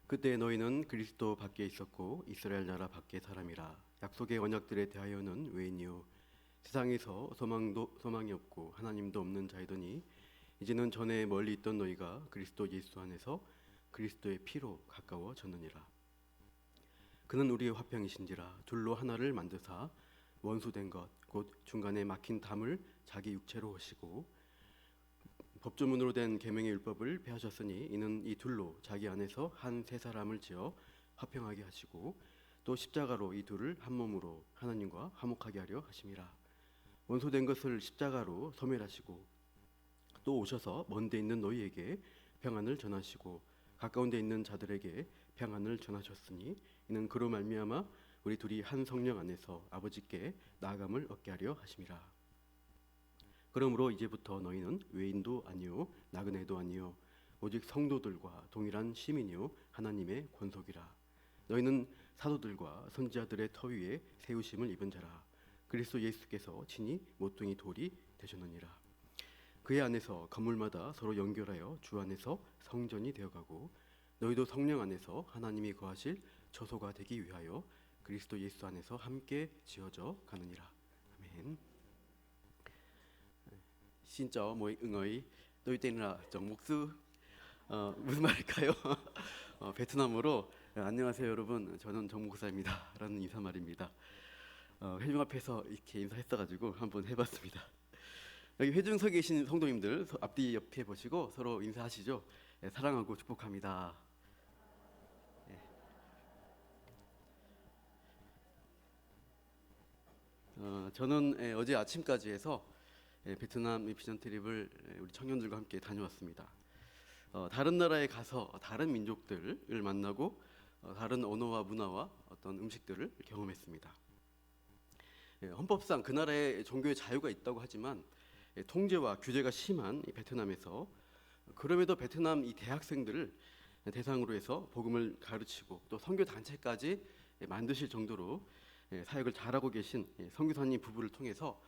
그때 너희는 그리스도 밖에 있었고 이스라엘 나라 밖의 사람이라. 약속의 언약들에 대하여는 외인이요 세상에서 소망이 없고 하나님도 없는 자이더니 이제는 전에 멀리 있던 너희가 그리스도 예수 안에서 그리스도의 피로 가까워졌느니라. 그는 우리의 화평이신지라. 둘로 하나를 만드사 원수된 것 곧 중간에 막힌 담을 자기 육체로 하시고 법조문으로 된 계명의 율법을 폐하셨으니 이는 이 둘로 자기 안에서 한 세 사람을 지어 화평하게 하시고 또 십자가로 이 둘을 한 몸으로 하나님과 화목하게 하려 하심이라. 원수된 것을 십자가로 소멸하시고 또 오셔서 먼데 있는 너희에게 평안을 전하시고 가까운 데 있는 자들에게 평안을 전하셨으니 이는 그로 말미암아 우리 둘이 한 성령 안에서 아버지께 나아감을 얻게 하려 하심이라. 그러므로 이제부터 너희는 외인도 아니요 나그네도 아니요 오직 성도들과 동일한 시민이요 하나님의 권속이라. 너희는 사도들과 선지자들의 터 위에 세우심을 입은 자라. 그리스도 예수께서 친히 모퉁이 돌이 되셨느니라. 그의 안에서 건물마다 서로 연결하여 주 안에서 성전이 되어가고 너희도 성령 안에서 하나님이 거하실 처소가 되기 위하여 그리스도 예수 안에서 함께 지어져 가느니라. 아멘. 진짜 뭐의 응어이 tôi tên là Trọng Mục Sư. 무슨 말일까요? 베트남어로 안녕하세요 여러분, 저는 정 목사입니다 라는 인사말입니다. 회중 앞에서 이렇게 인사했어가지고 한번 해봤습니다. 여기 회중석에 계신 성도님들 앞뒤 옆에 보시고 서로 인사하시죠. 사랑하고 축복합니다. 저는 어제 아침까지 해서 베트남 비전 트립을 우리 청년들과 함께 다녀왔습니다. 다른 나라에 가서 다른 민족들을 만나고 다른 언어와 문화와 어떤 음식들을 경험했습니다. 헌법상 그 나라에 종교의 자유가 있다고 하지만 통제와 규제가 심한 이 베트남에서 그럼에도 베트남 이 대학생들을 대상으로 해서 복음을 가르치고 또 선교 단체까지 만드실 정도로 사역을 잘하고 계신 선교사님 부부를 통해서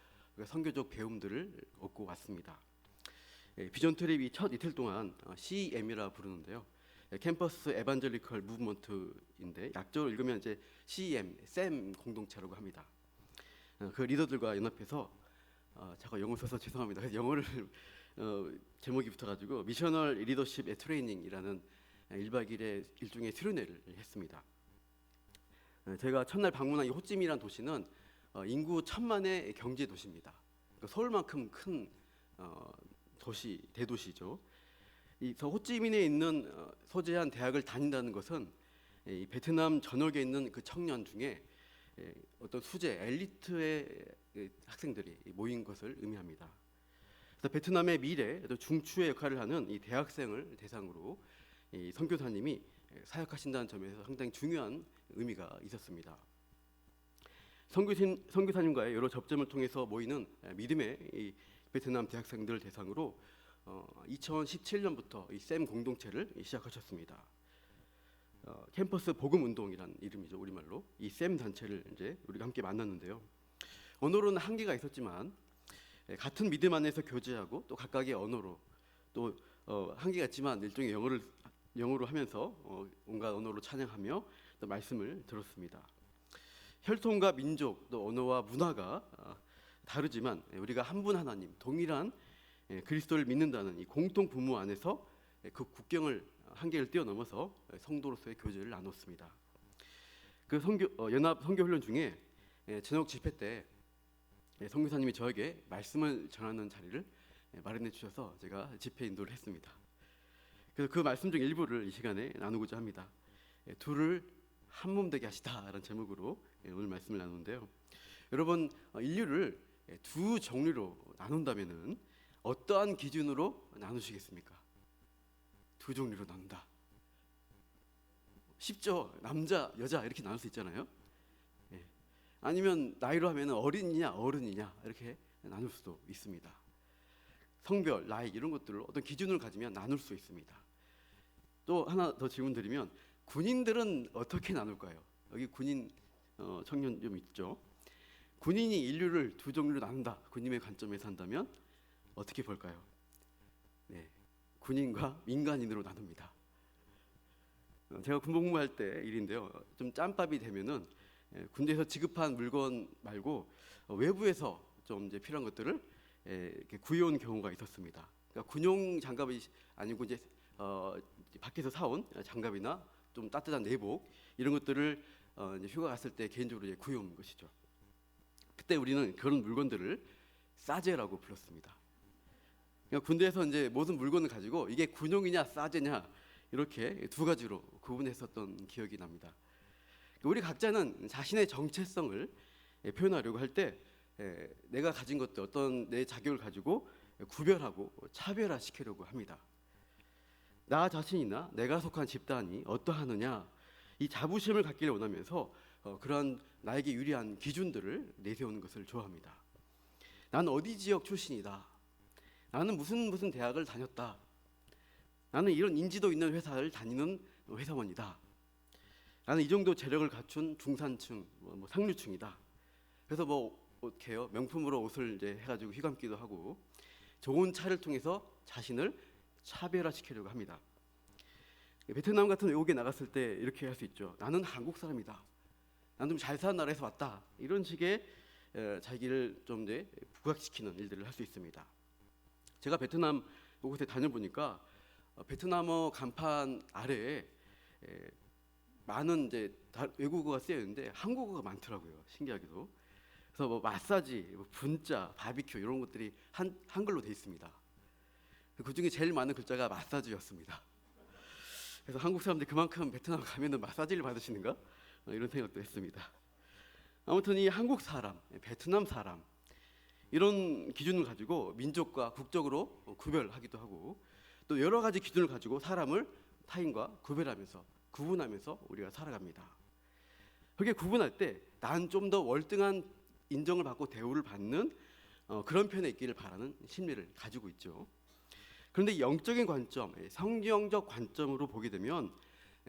선교적 배움들을 얻고 왔습니다. 비전 트립이 첫 이틀 동안 CEM이라 부르는데요. 캠퍼스 에반젤리컬 무브먼트인데 약적으로 읽으면 이제 CEM, 샘 공동체라고 합니다. 그 리더들과 연합해서 제가 영어 써서 죄송합니다. 그래서 영어를 제목이 붙어가지고 미셔널 리더십 트레이닝이라는 1박 2일의 일종의 수련회를 했습니다. 제가 첫날 방문한 이 호찌민이라는 도시는 인구 1,000만의 경제 도시입니다. 그러니까 서울만큼 큰 도시, 대도시죠. 이 호찌민에 있는 소재한 대학을 다닌다는 것은 이 베트남 전역에 있는 그 청년 중에 어떤 수재 엘리트의 학생들이 모인 것을 의미합니다. 그래서 베트남의 미래, 또 중추의 역할을 하는 이 대학생을 대상으로 이 선교사님이 사역하신다는 점에서 상당히 중요한 의미가 있었습니다. 선교사님과의 여러 접점을 통해서 모이는 믿음의 이 베트남 대학생들 대상으로 2017년부터 이 샘 공동체를 시작하셨습니다. 캠퍼스 복음 운동이란 이름이죠, 우리말로. 이 샘 단체를 이제 우리가 함께 만났는데요. 언어로는 한계가 있었지만 같은 믿음 안에서 교제하고 또 각각의 언어로 또 한계가 있지만 일종의 영어로 하면서 온갖 언어로 찬양하며 또 말씀을 들었습니다. 혈통과 민족 또 언어와 문화가 다르지만 우리가 한 분 하나님 동일한 그리스도를 믿는다는 이 공통 부모 안에서 그 국경을 한계를 뛰어넘어서 성도로서의 교제를 나눴습니다. 그 연합 선교 훈련 중에 저녁 집회 때 선교사님이 저에게 말씀을 전하는 자리를 마련해 주셔서 제가 집회 인도를 했습니다. 그래서 그 말씀 중 일부를 이 시간에 나누고자 합니다. 둘을 한 몸 되게 하시다라는 제목으로 오늘 말씀을 나누는데요. 여러분, 인류를 두 종류로 나눈다면은 어떠한 기준으로 나누시겠습니까? 두 종류로 나눈다. 쉽죠? 남자, 여자 이렇게 나눌 수 있잖아요. 아니면 나이로 하면 어린이냐 어른이냐 이렇게 나눌 수도 있습니다. 성별, 나이 이런 것들을 어떤 기준을 가지면 나눌 수 있습니다. 또 하나 더 질문 드리면 군인들은 어떻게 나눌까요? 여기 군인 청년 좀 있죠. 군인이 인류를 두 종류로 나눈다. 군인의 관점에서 한다면 어떻게 볼까요? 군인과 민간인으로 나눕니다. 제가 군복 무할 때 일인데요. 좀 짬밥이 되면은 군대에서 지급한 물건 말고 외부에서 좀 이제 필요한 것들을 이렇게 구해온 경우가 있었습니다. 그러니까 군용 장갑이 아니고 이제 밖에서 사온 장갑이나 좀 따뜻한 내복 이런 것들을 이제 휴가 갔을 때 개인적으로 이제 구해온 것이죠. 그때 우리는 그런 물건들을 싸제라고 불렀습니다. 그러니까 군대에서 이제 모든 물건을 가지고 이게 군용이냐 싸제냐 이렇게 두 가지로 구분했었던 기억이 납니다. 우리 각자는 자신의 정체성을 표현하려고 할 때 내가 가진 것들 어떤 내 자격을 가지고 구별하고 차별화시키려고 합니다. 나 자신이나 내가 속한 집단이 어떠하느냐 이 자부심을 갖기를 원하면서 그러한 나에게 유리한 기준들을 내세우는 것을 좋아합니다. 나는 어디 지역 출신이다. 나는 무슨 대학을 다녔다. 나는 이런 인지도 있는 회사를 다니는 회사원이다. 나는 이 정도 재력을 갖춘 중산층, 상류층이다. 그래서 어떻게 해요? 명품으로 옷을 이제 해가지고 휘감기도 하고 좋은 차를 통해서 자신을 차별화시키려고 합니다. 베트남 같은 외국에 나갔을 때 이렇게 할 수 있죠. 나는 한국 사람이다. 나는 좀 잘 사는 나라에서 왔다. 이런 식의 자기를 좀 이제 부각시키는 일들을 할 수 있습니다. 제가 베트남 곳에 다녀보니까 베트남어 간판 아래에 많은 이제 외국어가 쓰여 있는데 한국어가 많더라고요. 신기하게도. 그래서 마사지, 분짜, 바비큐 이런 것들이 한글로 돼 있습니다. 그 중에 제일 많은 글자가 마사지였습니다. 그래서 한국 사람들이 그만큼 베트남 가면은 마사지를 받으시는가 이런 생각도 했습니다. 아무튼 이 한국 사람, 베트남 사람 이런 기준을 가지고 민족과 국적으로 구별하기도 하고 또 여러 가지 기준을 가지고 사람을 타인과 구분하면서 우리가 살아갑니다. 그렇게 구분할 때 난 좀 더 월등한 인정을 받고 대우를 받는 그런 편에 있기를 바라는 심리를 가지고 있죠. 그런데 영적인 관점, 성경적 관점으로 보게 되면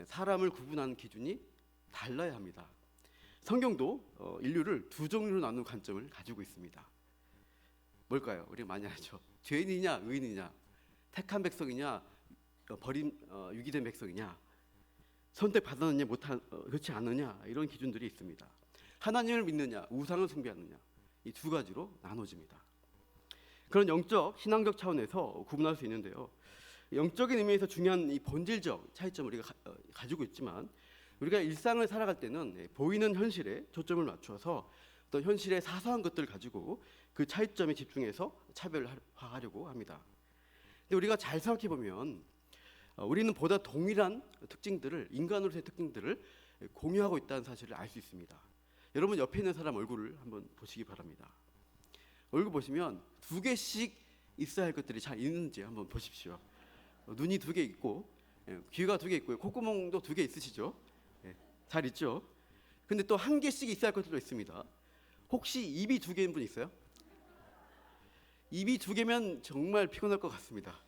사람을 구분하는 기준이 달라야 합니다. 성경도 인류를 두 종류로 나누는 관점을 가지고 있습니다. 뭘까요? 우리가 많이 알죠. 죄인이냐 의인이냐, 택한 백성이냐 유기된 백성이냐, 선택받았느냐 그렇지 않느냐 이런 기준들이 있습니다. 하나님을 믿느냐 우상을 숭배하느냐 이 두 가지로 나눠집니다. 그런 영적 신앙적 차원에서 구분할 수 있는데요. 영적인 의미에서 중요한 이 본질적 차이점을 우리가 가지고 있지만 우리가 일상을 살아갈 때는 보이는 현실에 초점을 맞춰서 또 현실의 사소한 것들을 가지고 그 차이점에 집중해서 차별화하려고 합니다. 근데 우리가 잘 생각해 보면 우리는 보다 동일한 인간으로서의 특징들을 공유하고 있다는 사실을 알 수 있습니다. 여러분 옆에 있는 사람 얼굴을 한번 보시기 바랍니다. 얼굴 보시면 두 개씩 있어야 할 것들이 잘 있는지 한번 보십시오. 눈이 두 개 있고 귀가 두 개 있고요. 콧구멍도 두 개 있으시죠? 잘 있죠? 근데 또 한 개씩 있어야 할 것들도 있습니다. 혹시 입이 두 개인 분 있어요? 입이 두 개면 정말 피곤할 것 같습니다.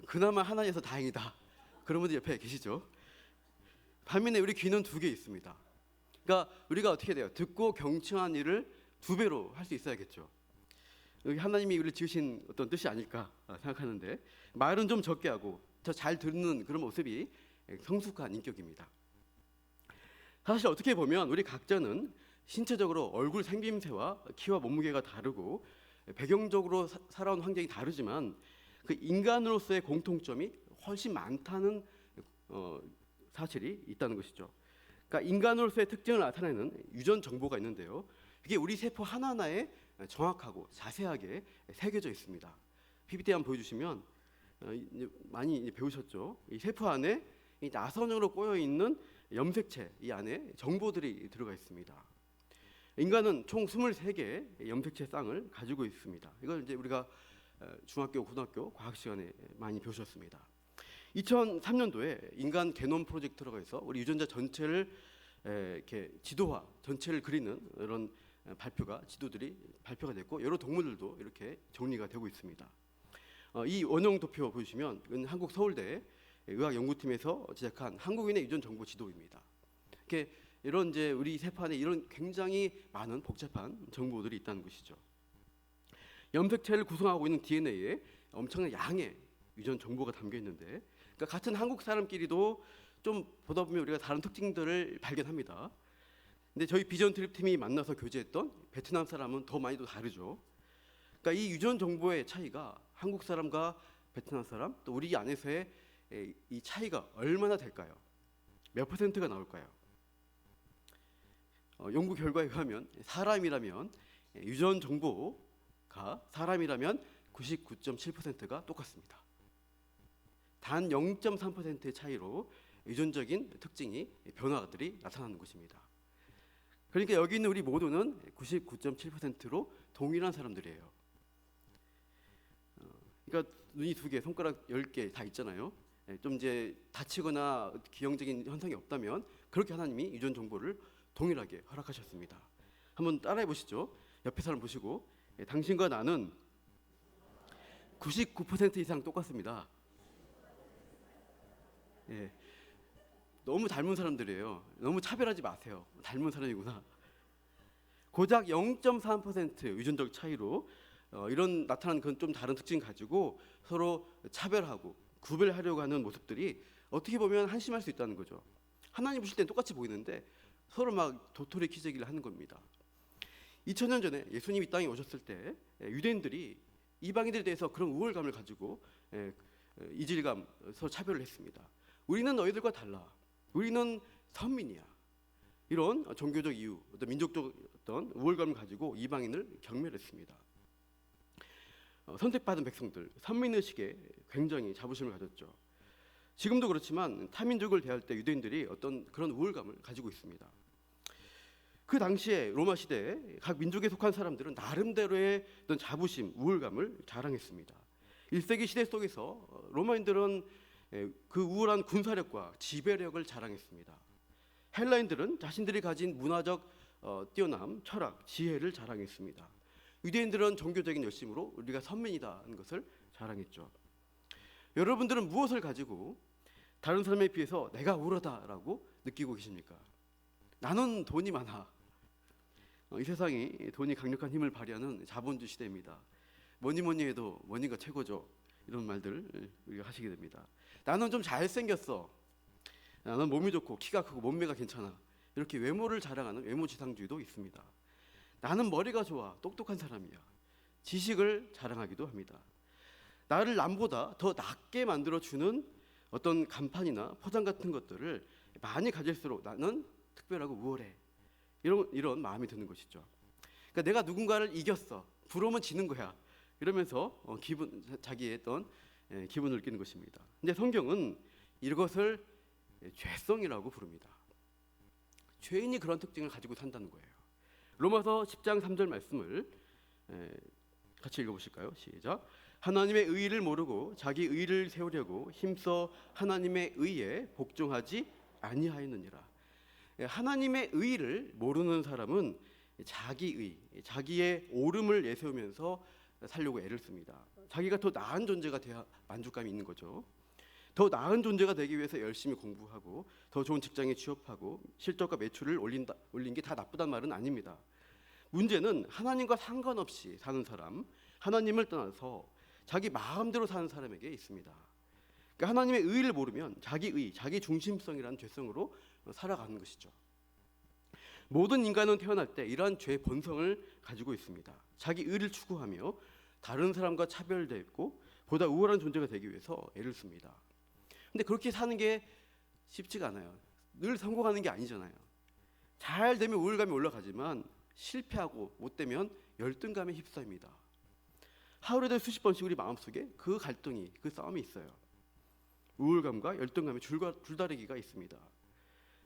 그나마 하나여서 다행이다. 그런 분들 옆에 계시죠? 반면에 우리 귀는 두 개 있습니다. 그러니까 우리가 어떻게 돼요? 듣고 경청한 일을 두 배로 할 수 있어야겠죠. 여기 하나님이 우리를 지으신 어떤 뜻이 아닐까 생각하는데 말은 좀 적게 하고 더 잘 듣는 그런 모습이 성숙한 인격입니다. 사실 어떻게 보면 우리 각자는 신체적으로 얼굴 생김새와 키와 몸무게가 다르고 배경적으로 살아온 환경이 다르지만 그 인간으로서의 공통점이 훨씬 많다는 사실이 있다는 것이죠. 그러니까 인간으로서의 특징을 나타내는 유전 정보가 있는데요. 이게 우리 세포 하나하나에 정확하고 자세하게 새겨져 있습니다. PPT 한번 보여주시면 많이 배우셨죠. 이 세포 안에 이 나선으로 꼬여 있는 염색체 이 안에 정보들이 들어가 있습니다. 인간은 총 23개의 염색체 쌍을 가지고 있습니다. 이걸 이제 우리가 중학교, 고등학교 과학 시간에 많이 배우셨습니다. 2003년도에 인간 게놈 프로젝트라고 해서 우리 유전자 전체를 이렇게 지도화, 전체를 그리는 이런 지도들이 발표가 됐고 여러 동물들도 이렇게 정리가 되고 있습니다. 이 원형 도표 보시면 이건 한국 서울대 의학연구팀에서 제작한 한국인의 유전 정보 지도입니다. 이렇게 이런 이제 우리 세포 안에 이런 굉장히 많은 복잡한 정보들이 있다는 것이죠. 염색체를 구성하고 있는 DNA에 엄청난 양의 유전 정보가 담겨 있는데, 그러니까 같은 한국 사람끼리도 좀 보다 보면 우리가 다른 특징들을 발견합니다. 근데 저희 비전 트립 팀이 만나서 교제했던 베트남 사람은 더 많이 또 다르죠. 그러니까 이 유전 정보의 차이가 한국 사람과 베트남 사람 또 우리 안에서의 이 차이가 얼마나 될까요? 몇 퍼센트가 나올까요? 연구 결과에 의하면 사람이라면 유전 정보가 사람이라면 99.7%가 똑같습니다. 단 0.3%의 차이로 유전적인 특징이 변화들이 나타나는 것입니다. 그러니까 여기 있는 우리 모두는 99.7%로 동일한 사람들이에요. 그러니까 눈이 2개, 손가락 10개 다 있잖아요. 좀 이제 다치거나 기형적인 현상이 없다면 그렇게 하나님이 유전 정보를 동일하게 허락하셨습니다. 한번 따라해 보시죠. 옆에 사람 보시고 당신과 나는 99% 이상 똑같습니다. 예, 너무 닮은 사람들이에요. 너무 차별하지 마세요. 닮은 사람이구나. 고작 0.3% 유전적 차이로 이런 나타난 그런 좀 다른 특징 가지고 서로 차별하고 구별하려고 하는 모습들이 어떻게 보면 한심할 수 있다는 거죠. 하나님 보실 땐 똑같이 보이는데 서로 막 도토리 키재기를 하는 겁니다. 2000년 전에 예수님이 이 땅에 오셨을 때 유대인들이 이방인들에 대해서 그런 우월감을 가지고 이질감, 서로 차별을 했습니다. 우리는 너희들과 달라. 우리는 선민이야. 이런 종교적 이유, 어떤 민족적 어떤 우월감을 가지고 이방인을 경멸했습니다. 선택받은 백성들, 선민의식에 굉장히 자부심을 가졌죠. 지금도 그렇지만 타민족을 대할 때 유대인들이 어떤 그런 우월감을 가지고 있습니다. 그 당시에 로마 시대에 각 민족에 속한 사람들은 나름대로의 어떤 자부심, 우월감을 자랑했습니다. 1세기 시대 속에서 로마인들은 그 우월한 군사력과 지배력을 자랑했습니다. 헬라인들은 자신들이 가진 문화적 뛰어남, 철학, 지혜를 자랑했습니다. 유대인들은 종교적인 열심으로 우리가 선민이다는 것을 자랑했죠. 여러분들은 무엇을 가지고 다른 사람에 비해서 내가 우월하다라고 느끼고 계십니까? 나는 돈이 많아. 이 세상이 돈이 강력한 힘을 발휘하는 자본주의 시대입니다. 뭐니 해도 머니가 최고죠. 이런 말들 우리가 하시게 됩니다. 나는 좀 잘생겼어. 나는 몸이 좋고 키가 크고 몸매가 괜찮아. 이렇게 외모를 자랑하는 외모지상주의도 있습니다. 나는 머리가 좋아. 똑똑한 사람이야. 지식을 자랑하기도 합니다. 나를 남보다 더 낫게 만들어주는 어떤 간판이나 포장 같은 것들을 많이 가질수록 나는 특별하고 우월해. 이런 마음이 드는 것이죠. 그러니까 내가 누군가를 이겼어. 부러우면 지는 거야. 이러면서 자기의 어떤 기분을 느끼는 것입니다. 근데 성경은 이것을 죄성이라고 부릅니다. 죄인이 그런 특징을 가지고 산다는 거예요. 로마서 10장 3절 말씀을 같이 읽어보실까요? 시작. 하나님의 의의를 모르고 자기 의의를 세우려고 힘써 하나님의 의에 복종하지 아니하였느니라. 하나님의 의의를 모르는 사람은 자기 의, 자기의 옳음을 내세우면서 살려고 애를 씁니다. 자기가 더 나은 존재가 돼야 만족감이 있는 거죠. 더 나은 존재가 되기 위해서 열심히 공부하고 더 좋은 직장에 취업하고 실적과 매출을 올린 게 다 나쁘단 말은 아닙니다. 문제는 하나님과 상관없이 사는 사람, 하나님을 떠나서 자기 마음대로 사는 사람에게 있습니다. 그러니까 하나님의 의의를 모르면 자기 의, 자기 중심성이라는 죄성으로 살아가는 것이죠. 모든 인간은 태어날 때 이러한 죄의 본성을 가지고 있습니다. 자기 의를 추구하며 다른 사람과 차별되고 보다 우월한 존재가 되기 위해서 애를 씁니다. 근데 그렇게 사는 게 쉽지가 않아요. 늘 성공하는 게 아니잖아요. 잘 되면 우월감이 올라가지만 실패하고 못 되면 열등감에 휩싸입니다. 하루에도 수십 번씩 우리 마음속에 그 갈등이, 그 싸움이 있어요. 우월감과 열등감의 줄다리기가 있습니다.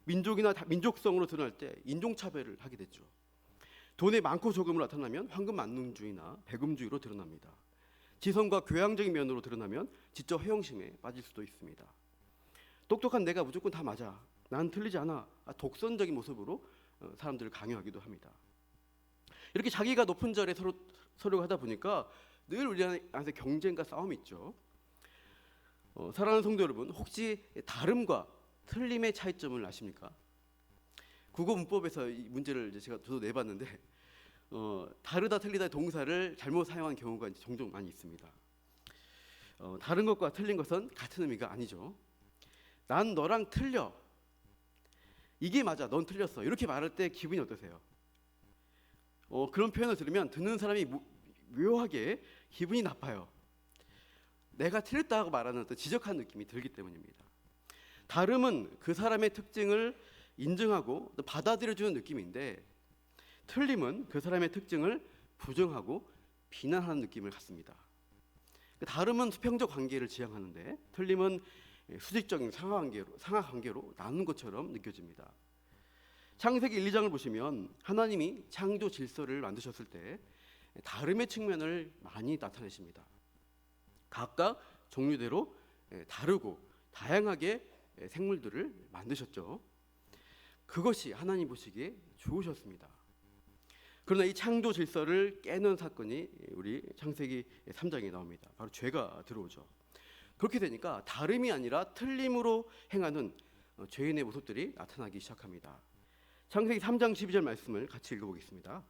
민족이나 민족성으로 드러날 때 인종차별을 하게 됐죠. 돈의 많고 적음으로 나타나면 황금만능주의나 배금주의로 드러납니다. 지성과 교양적인 면으로 드러나면 지적 허영심에 빠질 수도 있습니다. 똑똑한 내가 무조건 다 맞아. 난 틀리지 않아. 독선적인 모습으로 사람들을 강요하기도 합니다. 이렇게 자기가 높은 자리에 서려고 하다 보니까 늘 우리 안에 경쟁과 싸움이 있죠. 사랑하는 성도 여러분, 혹시 다름과 틀림의 차이점을 아십니까? 국어 문법에서 이 문제를 저도 내봤는데 다르다 틀리다 동사를 잘못 사용하는 경우가 종종 많이 있습니다. 다른 것과 틀린 것은 같은 의미가 아니죠. 난 너랑 틀려. 이게 맞아. 넌 틀렸어. 이렇게 말할 때 기분이 어떠세요? 그런 표현을 들으면 듣는 사람이 묘하게 기분이 나빠요. 내가 틀렸다고 말하는 어떤 지적한 느낌이 들기 때문입니다. 다름은 그 사람의 특징을 인정하고 또 받아들여주는 느낌인데, 틀림은 그 사람의 특징을 부정하고 비난하는 느낌을 갖습니다. 다름은 수평적 관계를 지향하는데, 틀림은 수직적인 상하관계로 나눈 것처럼 느껴집니다. 창세기 1, 2장을 보시면 하나님이 창조 질서를 만드셨을 때 다름의 측면을 많이 나타내십니다. 각각 종류대로 다르고 다양하게 생물들을 만드셨죠. 그것이 하나님 보시기에 좋으셨습니다. 그러나 이 창조 질서를 깨는 사건이 우리 창세기 3장에 나옵니다. 바로 죄가 들어오죠. 그렇게 되니까 다름이 아니라 틀림으로 행하는 죄인의 모습들이 나타나기 시작합니다. 창세기 3장 12절 말씀을 같이 읽어보겠습니다.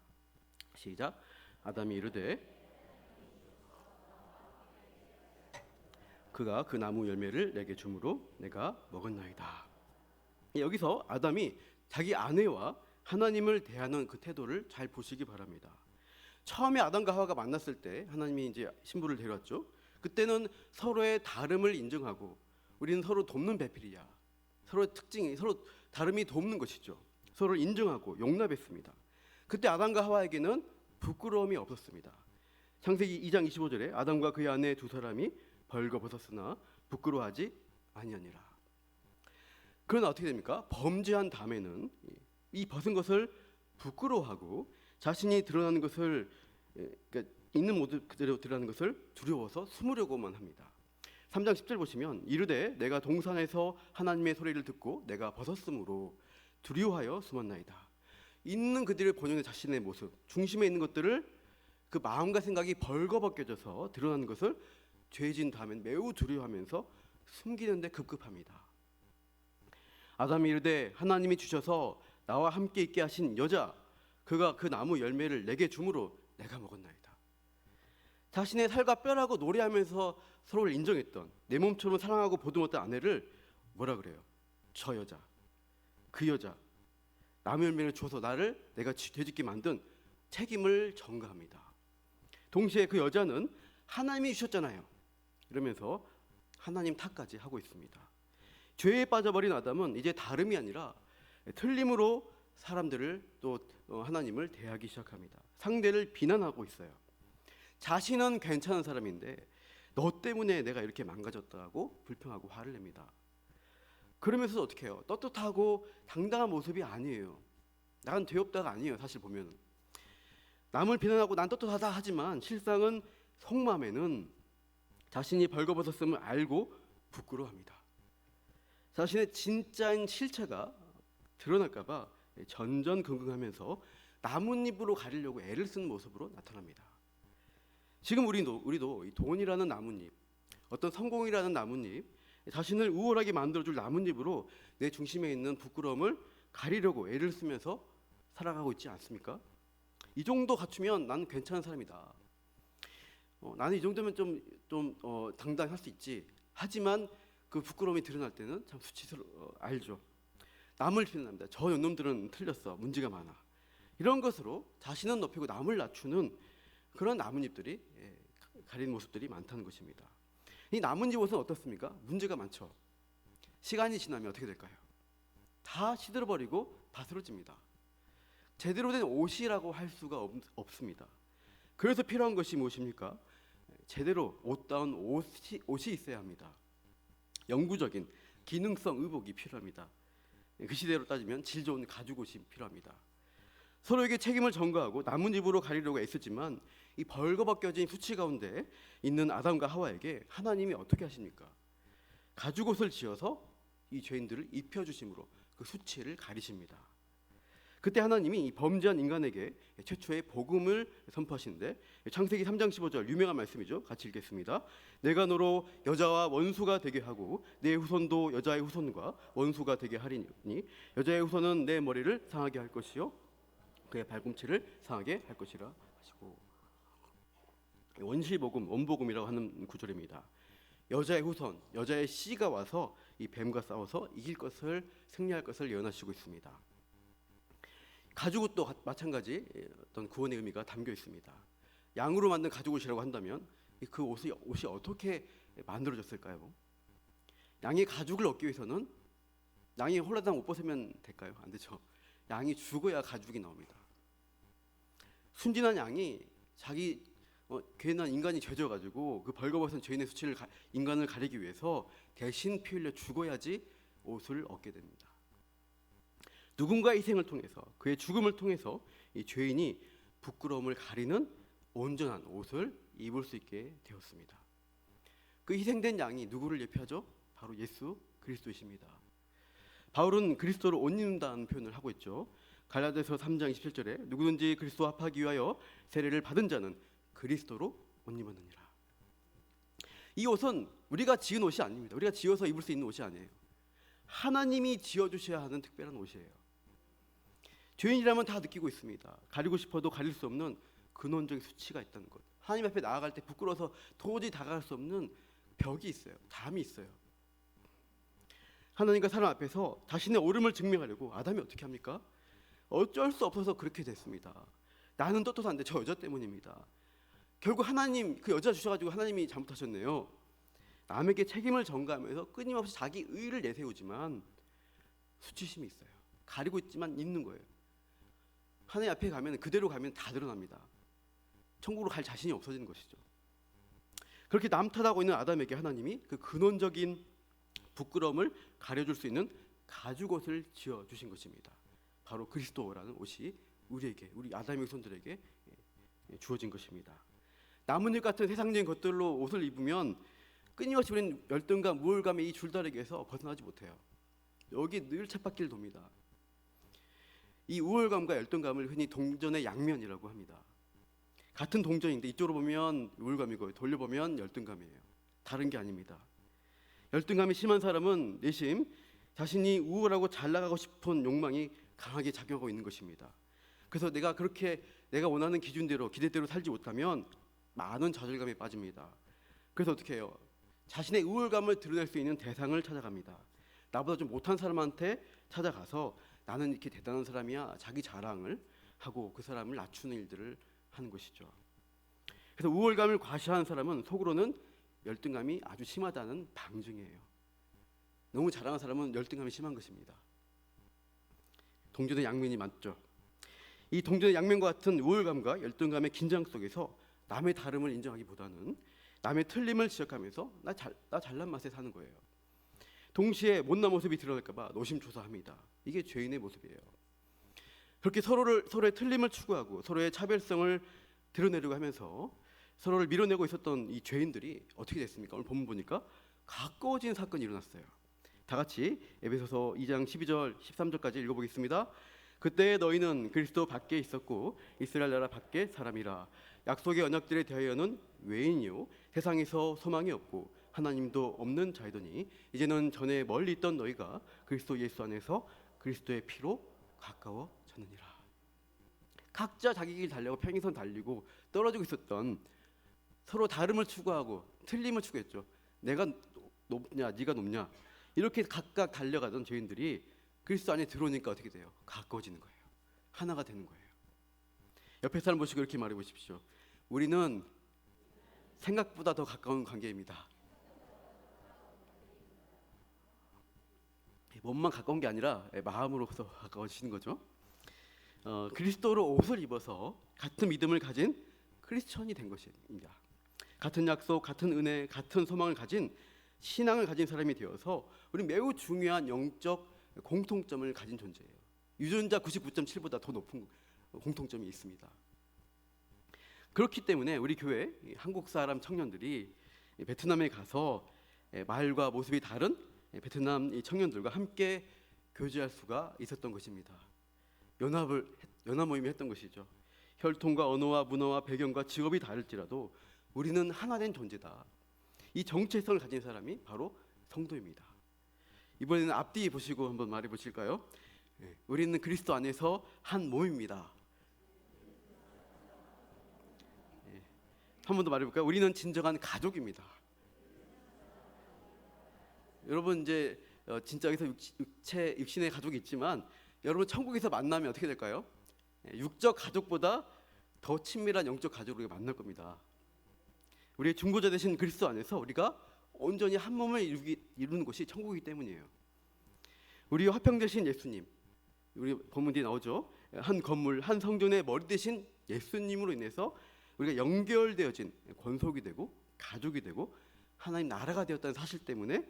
시작. 아담이 이르되 그가 그 나무 열매를 내게 주므로 내가 먹었나이다. 여기서 아담이 자기 아내와 하나님을 대하는 그 태도를 잘 보시기 바랍니다. 처음에 아담과 하와가 만났을 때 하나님이 이제 신부를 데려왔죠. 그때는 서로의 다름을 인정하고 우리는 서로 돕는 배필이야. 서로의 특징이 서로 다름이 돕는 것이죠. 서로를 인정하고 용납했습니다. 그때 아담과 하와에게는 부끄러움이 없었습니다. 창세기 2장 25절에 아담과 그의 아내 두 사람이 벌거벗었으나 부끄러워하지 아니하니라. 그러나 어떻게 됩니까? 범죄한 다음에는 이 벗은 것을 부끄러워하고 자신이 드러나는 것을, 그러니까 있는 모습 그대로 드러나는 것을 두려워서 숨으려고만 합니다. 3장 10절 보시면 이르되 내가 동산에서 하나님의 소리를 듣고 내가 벗었으므로 두려워하여 숨었나이다. 있는 그들을 본연의 자신의 모습, 중심에 있는 것들을 그 마음과 생각이 벌거벗겨져서 드러나는 것을 죄진 다음엔 매우 두려워하면서 숨기는 데 급급합니다. 아담이 이르되 하나님이 주셔서 나와 함께 있게 하신 여자, 그가 그 나무 열매를 내게 주므로 내가 먹었나이다. 자신의 살과 뼈라고 노래하면서 서로를 인정했던, 내 몸처럼 사랑하고 보듬었던 아내를 뭐라 그래요? 저 여자, 그 여자, 나무 열매를 줘서 내가 되짓게 만든 책임을 전가합니다. 동시에 그 여자는 하나님이 주셨잖아요. 이러면서 하나님 탓까지 하고 있습니다. 죄에 빠져버린 아담은 이제 다름이 아니라 틀림으로 사람들을 또 하나님을 대하기 시작합니다. 상대를 비난하고 있어요. 자신은 괜찮은 사람인데 너 때문에 내가 이렇게 망가졌다고 불평하고 화를 냅니다. 그러면서 어떻게 해요? 떳떳하고 당당한 모습이 아니에요. 난 되었다가 아니에요. 사실 보면 남을 비난하고 난 떳떳하다 하지만 실상은 속마음에는 자신이 벌거벗었음을 알고 부끄러워합니다. 자신의 진짜인 실체가 드러날까 봐 전전긍긍하면서 나뭇잎으로 가리려고 애를 쓰는 모습으로 나타납니다. 지금 우리도 이 돈이라는 나뭇잎, 어떤 성공이라는 나뭇잎, 자신을 우월하게 만들어줄 나뭇잎으로 내 중심에 있는 부끄러움을 가리려고 애를 쓰면서 살아가고 있지 않습니까? 이 정도 갖추면 난 괜찮은 사람이다. 나는 이 정도면 좀 당당할 수 있지. 하지만 그 부끄러움이 드러날 때는 참 수치스러워 알죠. 남을 비난합니다. 저 놈들은 틀렸어. 문제가 많아. 이런 것으로 자신은 높이고 남을 낮추는 그런 나뭇잎들이 가리는 모습들이 많다는 것입니다. 이 나뭇잎 옷은 어떻습니까? 문제가 많죠. 시간이 지나면 어떻게 될까요? 다 시들어버리고 다 쓰러집니다. 제대로 된 옷이라고 할 수가 없습니다. 그래서 필요한 것이 무엇입니까? 제대로 옷다운 옷이 있어야 합니다. 영구적인 기능성 의복이 필요합니다. 그 시대로 따지면 질 좋은 가죽옷이 필요합니다. 서로에게 책임을 전가하고 나뭇잎으로 가리려고 애쓰지만 이 벌거벗겨진 수치 가운데 있는 아담과 하와에게 하나님이 어떻게 하십니까? 가죽옷을 지어서 이 죄인들을 입혀주심으로 그 수치를 가리십니다. 그때 하나님이 이 범죄한 인간에게 최초의 복음을 선포하시는데 창세기 3장 15절 유명한 말씀이죠. 같이 읽겠습니다. 내가 너로 여자와 원수가 되게 하고 내 후손도 여자의 후손과 원수가 되게 하리니 여자의 후손은 내 머리를 상하게 할 것이요 그의 발꿈치를 상하게 할 것이라 하시고, 원시복음, 원복음이라고 하는 구절입니다. 여자의 후손, 여자의 씨가 와서 이 뱀과 싸워서 이길 것을, 승리할 것을 예언하시고 있습니다. 가죽옷 또 마찬가지 어떤 구원의 의미가 담겨 있습니다. 양으로 만든 가죽옷이라고 한다면 그 옷이 어떻게 만들어졌을까요? 양의 가죽을 얻기 위해서는 양이 홀라당 옷 벗으면 될까요? 안 되죠. 양이 죽어야 가죽이 나옵니다. 순진한 양이 자기 괜한 인간이 죄져가지고 그 벌거벗은 죄인의 수치를 인간을 가리기 위해서 대신 피 흘려 죽어야지 옷을 얻게 됩니다. 누군가의 희생을 통해서, 그의 죽음을 통해서 이 죄인이 부끄러움을 가리는 온전한 옷을 입을 수 있게 되었습니다. 그 희생된 양이 누구를 예표하죠? 바로 예수 그리스도이십니다. 바울은 그리스도를 옷 입는다는 표현을 하고 있죠. 갈라디아서 3장 27절에 누구든지 그리스도와 합하기 위하여 세례를 받은 자는 그리스도로 옷 입었느니라. 이 옷은 우리가 지은 옷이 아닙니다. 우리가 지어서 입을 수 있는 옷이 아니에요. 하나님이 지어주셔야 하는 특별한 옷이에요. 죄인이라면 다 느끼고 있습니다. 가리고 싶어도 가릴 수 없는 근원적인 수치가 있다는 것. 하나님 앞에 나아갈 때 부끄러워서 도저히 다가갈 수 없는 벽이 있어요. 담이 있어요. 하나님과 사람 앞에서 자신의 옳음을 증명하려고 아담이 어떻게 합니까? 어쩔 수 없어서 그렇게 됐습니다. 나는 떳떳 한데 저 여자 때문입니다. 결국 하나님 그 여자 주셔가지고 하나님이 잘못하셨네요. 남에게 책임을 전가하면서 끊임없이 자기 의의를 내세우지만 수치심이 있어요. 가리고 있지만 있는 거예요. 하나님 앞에 가면 그대로 가면 다 드러납니다. 천국으로 갈 자신이 없어지는 것이죠. 그렇게 남탓하고 있는 아담에게 하나님이 그 근원적인 부끄러움을 가려줄 수 있는 가죽옷을 지어주신 것입니다. 바로 그리스도라는 옷이 우리에게, 우리 아담의 손들에게 주어진 것입니다. 나뭇잎 같은 세상적인 것들로 옷을 입으면 끊임없이 우리는 열등감, 우월감의 이 줄다리기에서 벗어나지 못해요. 여기 늘 쳇바퀴를 돕니다. 이 우월감과 열등감을 흔히 동전의 양면이라고 합니다. 같은 동전인데 이쪽으로 보면 우월감이고 돌려보면 열등감이에요. 다른 게 아닙니다. 열등감이 심한 사람은 내심 자신이 우월하고 잘 나가고 싶은 욕망이 강하게 작용하고 있는 것입니다. 그래서 내가 그렇게 내가 원하는 기준대로 기대대로 살지 못하면 많은 좌절감에 빠집니다. 그래서 어떻게 해요? 자신의 우월감을 드러낼 수 있는 대상을 찾아갑니다. 나보다 좀 못한 사람한테 찾아가서 나는 이렇게 대단한 사람이야 자기 자랑을 하고 그 사람을 낮추는 일들을 하는 것이죠. 그래서 우월감을 과시하는 사람은 속으로는 열등감이 아주 심하다는 방증이에요. 너무 자랑하는 사람은 열등감이 심한 것입니다. 동전의 양면이 맞죠. 이 동전의 양면과 같은 우월감과 열등감의 긴장 속에서 남의 다름을 인정하기보다는 남의 틀림을 지적하면서 나 잘난 맛에 사는 거예요. 동시에 못난 모습이 드러날까 봐 노심초사합니다. 이게 죄인의 모습이에요. 그렇게 서로의 틀림을 추구하고 서로의 차별성을 드러내려고 하면서 서로를 밀어내고 있었던 이 죄인들이 어떻게 됐습니까? 오늘 본문 보니까 가까워진 사건이 일어났어요. 다 같이 에베소서 2장 12절 13절까지 읽어보겠습니다. 그때 너희는 그리스도 밖에 있었고 이스라엘 나라 밖에 사람이라. 약속의 언약들에 대하여는 외인이요 세상에서 소망이 없고 하나님도 없는 자이더니 이제는 전에 멀리 있던 너희가 그리스도 예수 안에서 그리스도의 피로 가까워졌느니라. 각자 자기 길 달려고 평행선 달리고 떨어지고 있었던, 서로 다름을 추구하고 틀림을 추구했죠. 내가 높냐 네가 높냐 이렇게 각각 달려가던 죄인들이 그리스도 안에 들어오니까 어떻게 돼요? 가까워지는 거예요. 하나가 되는 거예요. 옆에 사람 보시고 이렇게 말해 보십시오. 우리는 생각보다 더 가까운 관계입니다. 몸만 가까운 게 아니라 마음으로서 가까워지는 거죠. 그리스도로 옷을 입어서 같은 믿음을 가진 크리스천이 된 것입니다. 같은 약속, 같은 은혜, 같은 소망을 가진 신앙을 가진 사람이 되어서 우리 매우 중요한 영적 공통점을 가진 존재예요. 유전자 99.7보다 더 높은 공통점이 있습니다. 그렇기 때문에 우리 교회 한국 사람 청년들이 베트남에 가서 말과 모습이 다른 베트남 청년들과 함께 교제할 수가 있었던 것입니다. 연합 모임을 했던 것이죠. 혈통과 언어와 문화와 배경과 직업이 다를지라도 우리는 하나 된 존재다. 이 정체성을 가진 사람이 바로 성도입니다. 이번에는 앞뒤 보시고 한번 말해 보실까요? 우리는 그리스도 안에서 한 몸입니다. 한 번 더 말해볼까요? 우리는 진정한 가족입니다. 여러분 이제 진짜 여기서 육신의 가족이 있지만 여러분 천국에서 만나면 어떻게 될까요? 육적 가족보다 더 친밀한 영적 가족을 만날 겁니다. 우리의 중보자 되신 그리스도 안에서 우리가 온전히 한 몸을 이루는 것이 천국이기 때문이에요. 우리의 화평 되신 예수님, 우리 본문 뒤에 나오죠. 한 건물, 한 성전의 머리 되신 예수님으로 인해서 우리가 연결되어진 권속이 되고 가족이 되고 하나님 나라가 되었다는 사실 때문에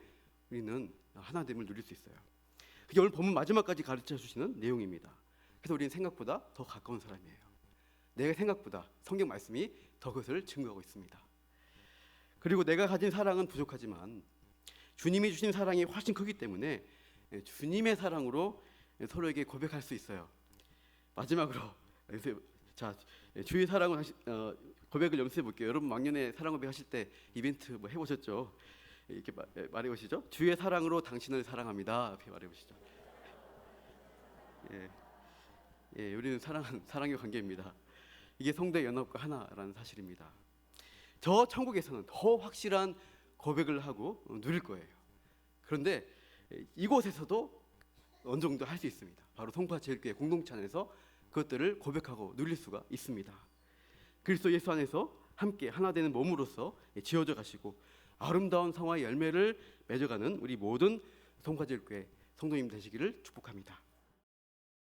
우리는 하나됨을 누릴 수 있어요. 그게 오늘 본문 마지막까지 가르쳐 주시는 내용입니다. 그래서 우리는 생각보다 더 가까운 사람이에요. 내가 생각보다 성경 말씀이 더 그것을 증거하고 있습니다. 그리고 내가 가진 사랑은 부족하지만 주님이 주신 사랑이 훨씬 크기 때문에 주님의 사랑으로 서로에게 고백할 수 있어요. 마지막으로 자, 주의 사랑을 고백을 연습해 볼게요. 여러분 막년에 사랑 고백하실 때 이벤트 뭐 해보셨죠? 이렇게 말해 보시죠. 주의 사랑으로 당신을 사랑합니다. 이렇게 말해 보시죠. 우리는 사랑의 관계입니다. 이게 성도의 연합과 하나라는 사실입니다. 저 천국에서는 더 확실한 고백을 하고 누릴 거예요. 그런데 이곳에서도 어느 정도 할 수 있습니다. 바로 송파 제일교회 공동체 안에서 그것들을 고백하고 누릴 수가 있습니다. 그리스도 예수 안에서 함께 하나 되는 몸으로서 지어져 가시고 아름다운 성화의 열매를 맺어가는 우리 모든 송파 제일교회 성도님 되시기를 축복합니다.